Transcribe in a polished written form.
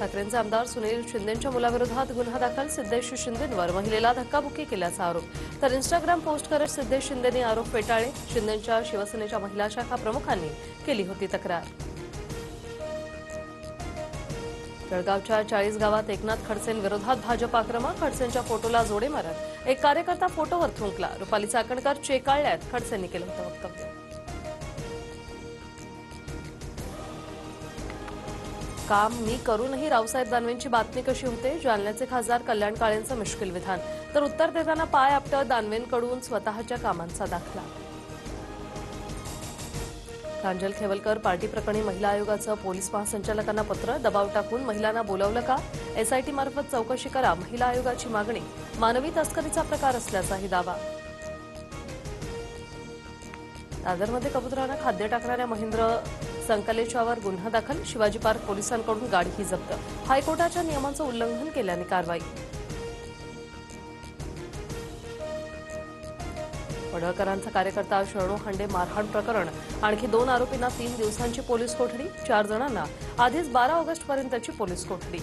ठाकरेंचे आमदार सुनील शिंदेंच्या मुलाविरोधात गुन्हा दाखल, सिद्धेश शिंदेंवर महिलेला धक्काबुक्की केल्याचा आरोप. तर इंस्टाग्राम पोस्ट करत सिद्धेश शिंदेंनी आरोप फेटाळले. शिंदेंच्या शिवसेनेच्या महिला शाखा प्रमुखांनी केली होती तक्रार. जळगावच्या 40 गावात एकनाथ खडसेंविरोधात भाजप आक्रमक, खडसेंच्या फोटोला जोडे मारत एक कार्यकर्ता फोटोवर थुंकला. रुपाली चाकणकर चेकाळल्यात, खडसेंनी केलं होतं वक्तव्य. काम मी करूनही रावसाहेब दानवेंची बातमी कशी होते, जालन्याचे खासदार कल्याण काळेंचं मिश्किल विधान. तर उत्तर देताना पाय आपटत दानवेंकडून स्वतःच्या कामांचा दाखला. प्रांजल खेवलकर पार्टी प्रकरणी महिला आयोगाचं पोलीस महासंचालकांना पत्र, दबाव टाकून महिलांना बोलावलं का, एसआयटी मार्फत चौकशी करा, महिला आयोगाची मागणी. मानवी तस्करीचा प्रकार असल्याचाही दावा. दादरमध्ये कबुतरांना खाद्य टाकणाऱ्या महेंद्र संकलेच्यावर गुन्हा दाखल, शिवाजी पार्क पोलिसांकडून गाडीही जप्त. हायकोर्टाच्या नियमांचं उल्लंघन केल्याने कारवाई. वडळकरांचा कार्यकर्ता शरणू हांडे मारहाण प्रकरण, आणखी 2 आरोपींना 3 दिवसांची पोलीस कोठडी, 4 जणांना आधीच 12 ऑगस्टपर्यंतची पोलीस कोठडी.